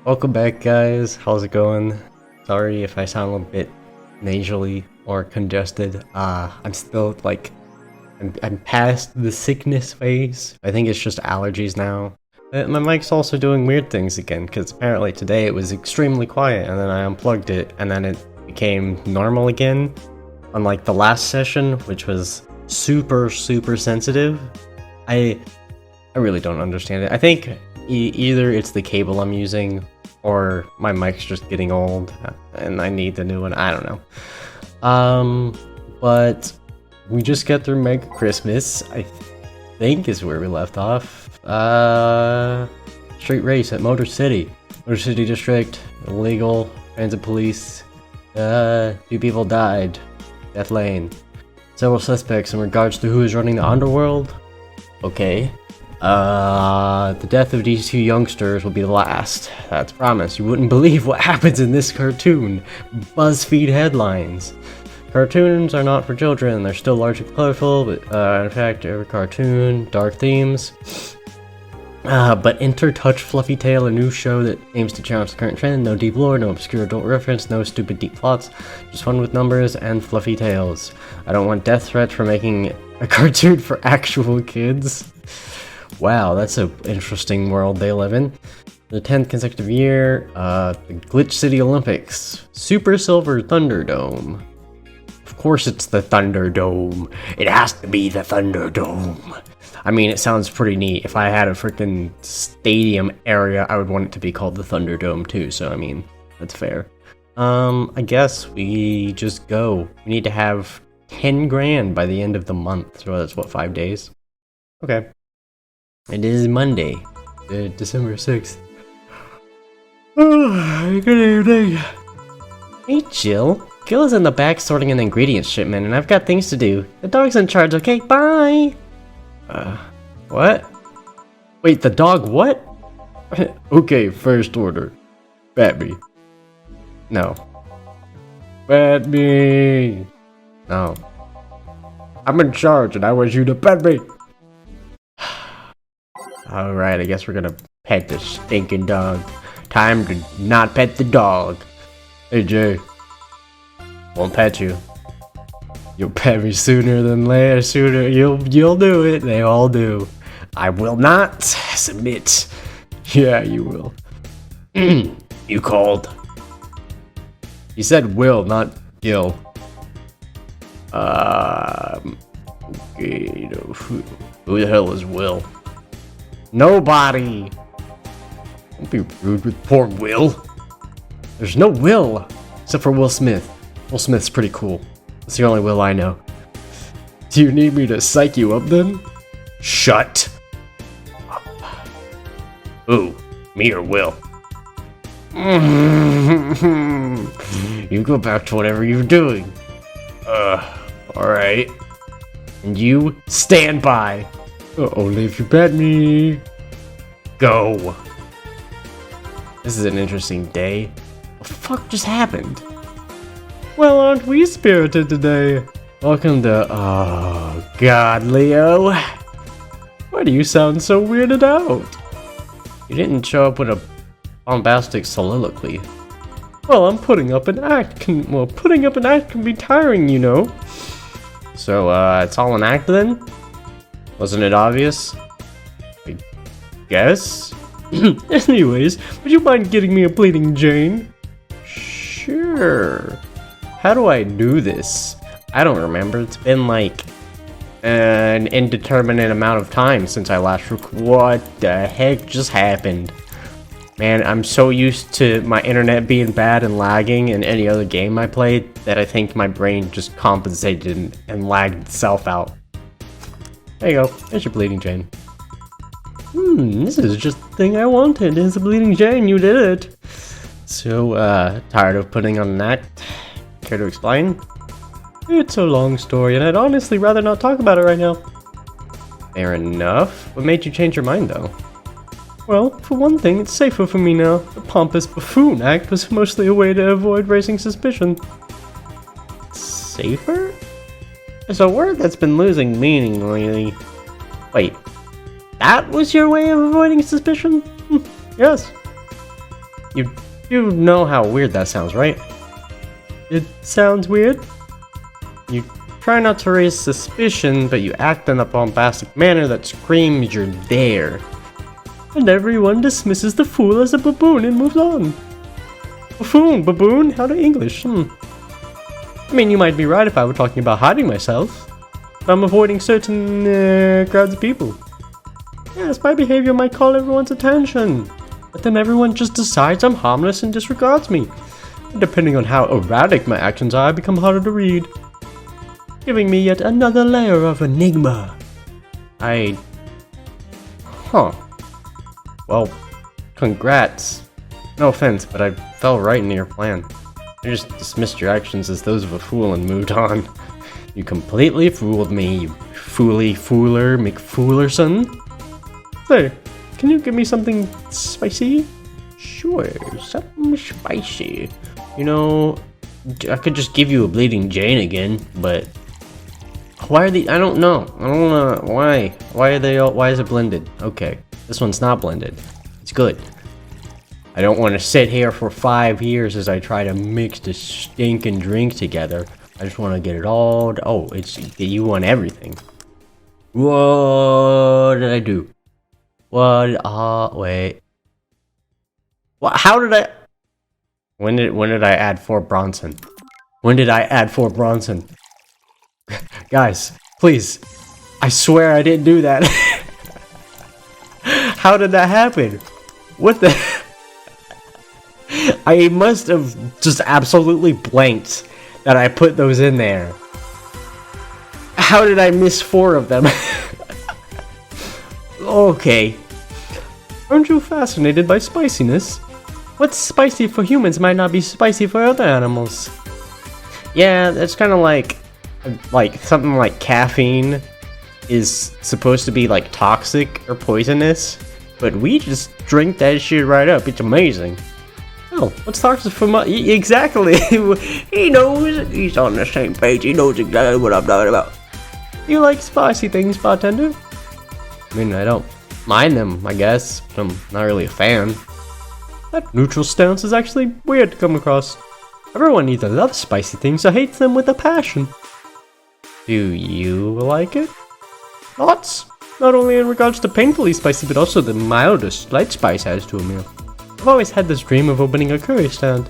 Welcome back, guys. How's it going? Sorry if I sound a bit nasally or congested. I'm still like, I'm past the sickness phase. I think it's just allergies now. My mic's also doing weird things again, because apparently today it was extremely quiet, and then I unplugged it, and then it became normal again. Unlike the last session, which was super sensitive. I really don't understand it. I think either it's the cable I'm using, or my mic's just getting old, and I need the new one. I don't know. But we just got through Mega Christmas, I think is where we left off. Street race at Motor City. Motor City District, illegal, transit police, 2 people died, death lane. Several suspects in regards to who is running the underworld. Okay. The death of these 2 youngsters will be the last. That's a promise. You wouldn't believe what happens in this cartoon. BuzzFeed headlines. Cartoons are not for children. They're still largely colorful, but in fact, every cartoon, dark themes. But enter Touch Fluffy Tale, a new show that aims to challenge the current trend. No deep lore, no obscure adult reference, no stupid deep plots. Just fun with numbers and fluffy tales. I don't want death threats for making a cartoon for actual kids. Wow, that's an interesting world they live in. The 10th consecutive year, the Glitch City Olympics. Super Silver Thunderdome. Of course it's the Thunderdome. It has to be the Thunderdome. I mean, it sounds pretty neat. If I had a freaking stadium area, I would want it to be called the Thunderdome too, so I mean, that's fair. I guess we just go. We need to have 10 grand by the end of the month, so that's what, 5 days? Okay. It is Monday, December 6th. Good evening. Hey, Jill. Gil is in the back sorting an ingredients shipment, and I've got things to do. The dog's in charge, okay? Bye! What? Wait, the dog what? Okay, first order. Bat me. No. Bat me! No. I'm in charge, and I want you to pet me! Alright, I guess we're gonna pet the stinking dog. Time to not pet the dog. Hey, Jay. Won't pet you. You'll pet me sooner than later. Sooner. You'll do it. They all do. I will not submit. Yeah, you will. You called. You said will, not Gil. Okay, who the hell is Will? Nobody. Don't be rude with poor Will. There's no Will, except for Will Smith. Will Smith's pretty cool. That's the only Will I know. Do you need me to psych you up then? Shut up. Who? Me or Will? You go back to whatever you're doing. Alright. And you stand by. Only if you bet me. Go. This is an interesting day. What the fuck just happened? Well, aren't we spirited today? Welcome to... Oh, God, Leo. Why do you sound so weirded out? You didn't show up with a bombastic soliloquy. Well, I'm putting up an act. Putting up an act can be tiring, you know. So, it's all an act then? Wasn't it obvious? I guess? Anyways, would you mind getting me a Bleeding Jane? Sure. How do I do this? I don't remember. It's been like an indeterminate amount of time since I last What the heck just happened? Man, I'm so used to my internet being bad and lagging in any other game I played that I think my brain just compensated and lagged itself out. There you go. There's your Bleeding Jane. This is just the thing I wanted. It's a Bleeding Jane. You did it. So, tired of putting on an act? Care to explain? It's a long story, and I'd honestly rather not talk about it right now. Fair enough. What made you change your mind, though? Well, for one thing, it's safer for me now. The pompous buffoon act was mostly a way to avoid raising suspicion. Safer? It's a word that's been losing meaning lately. Wait, that was your way of avoiding suspicion? Yes. You know how weird that sounds, right? It sounds weird? You try not to raise suspicion, but you act in a bombastic manner that screams you're there. And everyone dismisses the fool as a baboon and moves on. Buffoon, baboon, how to English? I mean, you might be right if I were talking about hiding myself. But I'm avoiding certain crowds of people. Yes, my behavior might call everyone's attention. But then everyone just decides I'm harmless and disregards me. And depending on how erratic my actions are, I become harder to read. Giving me yet another layer of enigma. Well, congrats. No offense, but I fell right into your plan. I just dismissed your actions as those of a fool and moved on. You completely fooled me, you fooler McFoolerson. Hey, can you give me something spicy? Sure, something spicy. You know, I could just give you a Bleeding Jane again, but why are I don't know. Why? Why are they all, why is it blended? Okay, this one's not blended. It's good. I don't want to sit here for 5 years as I try to mix the stinking drink together. I just want to get it all. Oh, you want everything. What did I do? Wait. What? How did I? When did I add 4 Bronson? When did I add 4 Bronson? Guys, please. I swear I didn't do that. How did that happen? What the? I must have just absolutely blanked that I put those in there. How did I miss 4 of them? Okay. Aren't you fascinated by spiciness? What's spicy for humans might not be spicy for other animals. Yeah, that's kind of like something like caffeine is supposed to be like toxic or poisonous, but we just drink that shit right up. It's amazing. Oh, what's toxic for exactly? He knows. He's on the same page. He knows exactly what I'm talking about. You like spicy things, bartender? I mean, I don't mind them, I guess, but I'm not really a fan. That neutral stance is actually weird to come across. Everyone either loves spicy things or hates them with a passion. Do you like it? Lots. Not only in regards to painfully spicy, but also the mildest light spice adds to a meal. I've always had this dream of opening a curry stand.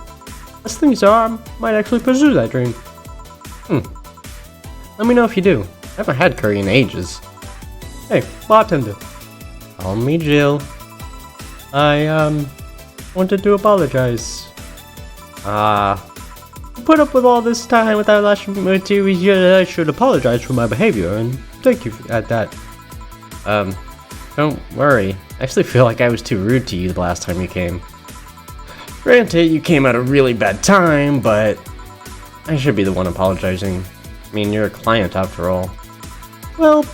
As things are, I might actually pursue that dream. Let me know if you do. I haven't had curry in ages. Hey, bartender. Call me Jill. I, wanted to apologize. Put up with all this time without lashing my tears. I should apologize for my behavior, and thank you at that. Don't worry. I actually feel like I was too rude to you the last time you came. Granted, you came at a really bad time, but I should be the one apologizing. I mean, you're a client after all. Well,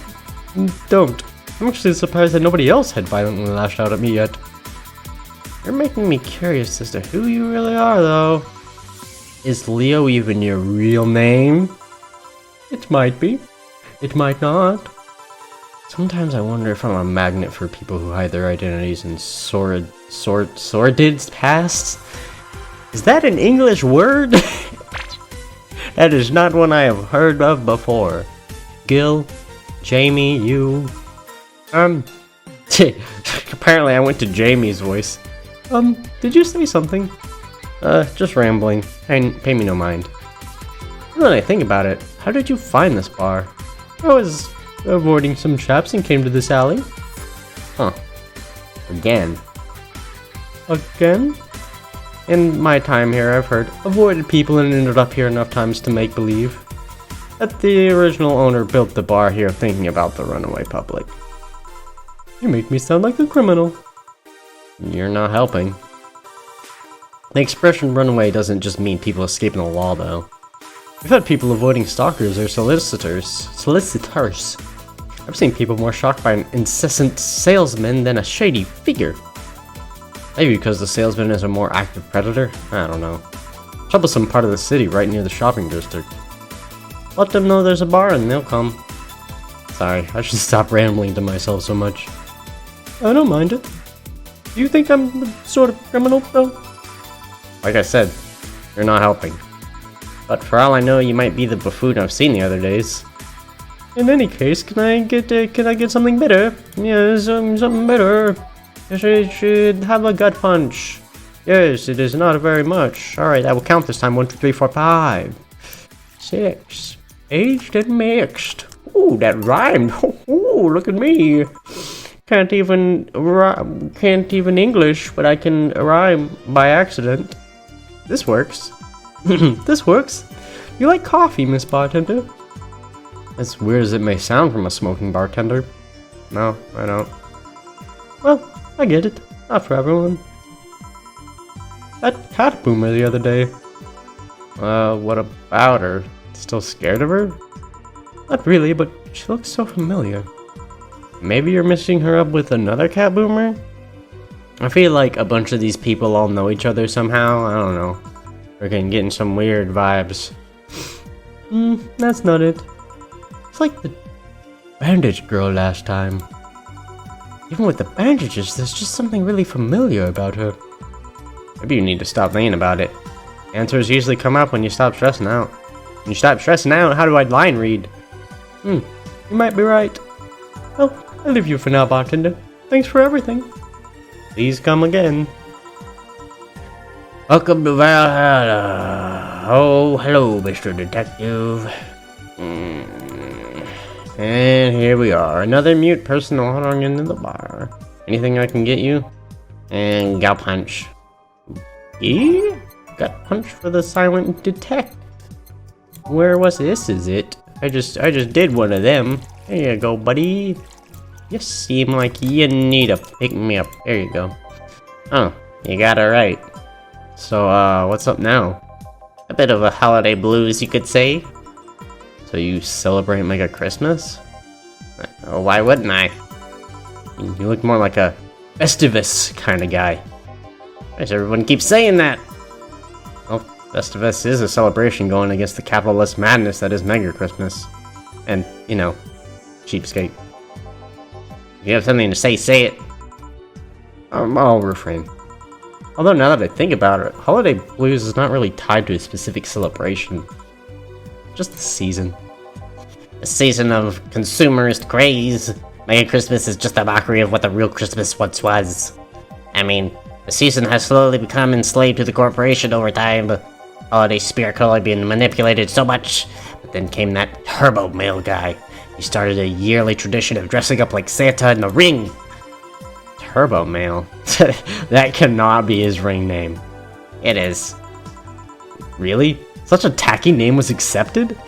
don't. I'm actually surprised that nobody else had violently lashed out at me yet. You're making me curious as to who you really are, though. Is Leo even your real name? It might be. It might not. Sometimes I wonder if I'm a magnet for people who hide their identities in sordid pasts. Is that an English word? That is not one I have heard of before. Gil, Jamie, you. Apparently I went to Jamie's voice. Did you say something? Just rambling. Pay me no mind. Now that I think about it, how did you find this bar? I was avoiding some chaps and came to this alley. Huh. Again? In my time here, I've heard avoided people and ended up here enough times to make believe that the original owner built the bar here thinking about the runaway public. You make me sound like a criminal. You're not helping. The expression runaway doesn't just mean people escaping the law, though. We've had people avoiding stalkers or solicitors. I've seen people more shocked by an incessant salesman than a shady figure. Maybe because the salesman is a more active predator? I don't know. Troublesome part of the city right near the shopping district. Let them know there's a bar and they'll come. Sorry, I should stop rambling to myself so much. I don't mind it. Do you think I'm the sort of criminal, though? Like I said, you're not helping. But for all I know, you might be the buffoon I've seen the other days. In any case, can I get something better? Yes, something better. I should have a gut punch. Yes, it is not very much. Alright, I will count this time. 1, 2, 3, 4, 5, 6. Aged and mixed. Ooh, that rhymed. Ooh, look at me. Can't even English, but I can rhyme by accident. This works. This works. You like coffee, Miss Bartender? As weird as it may sound from a smoking bartender. No, I don't. Well, I get it. Not for everyone. That cat boomer the other day. What about her? Still scared of her? Not really, but she looks so familiar. Maybe you're mixing her up with another cat boomer? I feel like a bunch of these people all know each other somehow. I don't know. We're getting some weird vibes. That's not it. It's like the bandage girl last time. Even with the bandages, there's just something really familiar about her. Maybe you need to stop thinking about it. Answers usually come up when you stop stressing out. When you stop stressing out, how do I line read? You might be right. Well, I'll leave you for now, bartender. Thanks for everything. Please come again. Welcome to Valhalla. Oh, hello, Mr. Detective. And here we are. Another mute person wandering into the bar. Anything I can get you? And gut punch. Yeah? Gut punch for the silent detective. Where was this? Is it? I just did one of them. There you go, buddy. You seem like you need to pick me up. There you go. Oh, you got it right. So, what's up now? A bit of a holiday blues, you could say. So you celebrate Mega Christmas? Why wouldn't I? You look more like a Festivus kind of guy. Why does everyone keep saying that? Well, Festivus is a celebration going against the capitalist madness that is Mega Christmas. And, you know, cheapskate. If you have something to say, say it. I'll refrain. Although now that I think about it, holiday blues is not really tied to a specific celebration. Just the season. A season of consumerist craze. Mega Christmas is just a mockery of what the real Christmas once was. I mean, the season has slowly become enslaved to the corporation over time. The holiday spirit could only be manipulated so much. But then came that Turbo Male guy. He started a yearly tradition of dressing up like Santa in the ring. Turbo Male? That cannot be his ring name. It is. Really? Such a tacky name was accepted?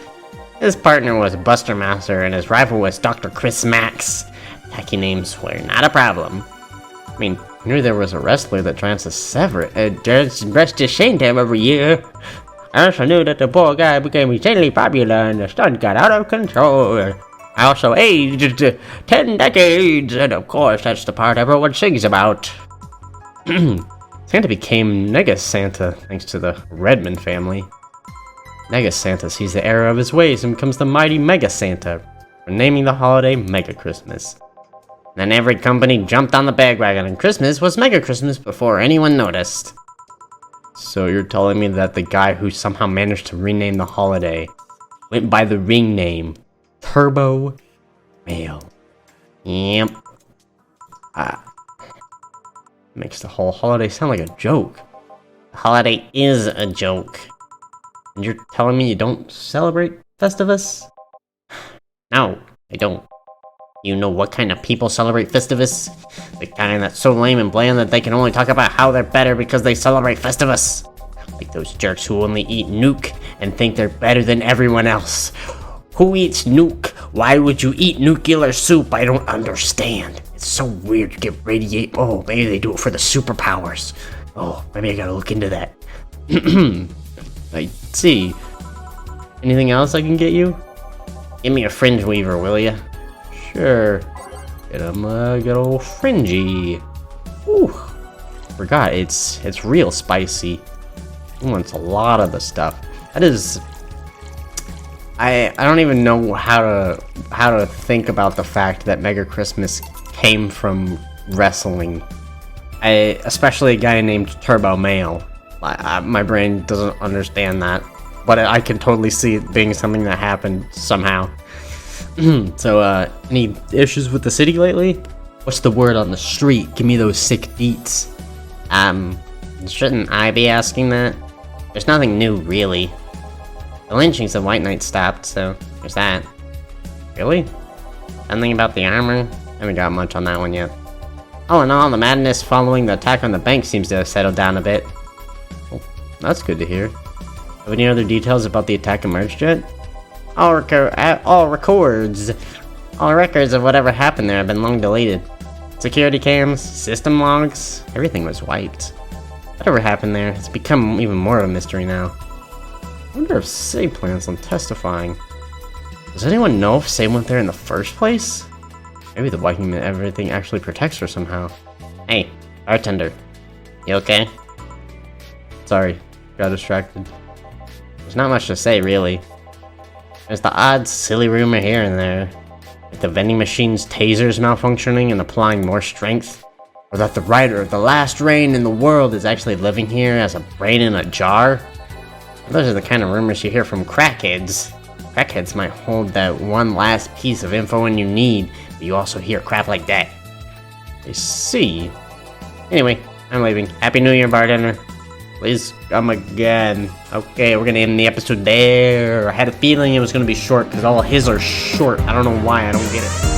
His partner was Buster Master and his rival was Dr. Chris Max. Tacky names were not a problem. I mean, I knew there was a wrestler that dressed as Santa every year. I also knew that the poor guy became insanely popular and the stunt got out of control. I also aged 10 decades, and of course that's the part everyone sings about. Santa became Nega Santa thanks to the Redmond family. Nega Santa sees the error of his ways and becomes the mighty Mega Santa, for naming the holiday Mega Christmas. Then every company jumped on the bandwagon and Christmas was Mega Christmas before anyone noticed. So you're telling me that the guy who somehow managed to rename the holiday went by the ring name Turbo Male. Yep. Makes the whole holiday sound like a joke. The holiday is a joke. And you're telling me you don't celebrate Festivus? No, I don't. You know what kind of people celebrate Festivus? The kind that's so lame and bland that they can only talk about how they're better because they celebrate Festivus. Like those jerks who only eat nuke and think they're better than everyone else. Who eats nuke? Why would you eat nuclear soup? I don't understand. It's so weird to get radiate. Oh, maybe they do it for the superpowers. Oh, maybe I gotta look into that. I see. Anything else I can get you? Give me a fringe weaver, will ya? Sure. Get him a good old fringy. Ooh. Forgot, it's real spicy. He wants a lot of the stuff. That is... I don't even know how to think about the fact that Mega Christmas came from wrestling. Especially a guy named Turbo Male. My brain doesn't understand that, but I can totally see it being something that happened somehow. So, any issues with the city lately? What's the word on the street? Give me those sick deets. Shouldn't I be asking that? There's nothing new, really. The lynchings of White Knight stopped, so there's that. Really? Something about the armor? Haven't got much on that one yet. All in all, the madness following the attack on the bank seems to have settled down a bit. Well, that's good to hear. Have any other details about the attack emerged yet? All records of whatever happened there have been long deleted. Security cams, system logs, everything was wiped. Whatever happened there, it's become even more of a mystery now. I wonder if Say plans on testifying. Does anyone know if Say went there in the first place? Maybe the wiping everything actually protects her somehow. Hey, bartender. You okay? Sorry, got distracted. There's not much to say, really. There's the odd, silly rumor here and there. Like the vending machine's tasers malfunctioning and applying more strength. Or that the writer of the last reign in the world is actually living here as a brain in a jar. Those are the kind of rumors you hear from crackheads. Crackheads might hold that one last piece of info when you need, but you also hear crap like that. I see. Anyway, I'm leaving. Happy New Year, bartender. Please come again. Okay, we're gonna end the episode there. I had a feeling it was gonna be short because all of his are short. I don't know why, I don't get it.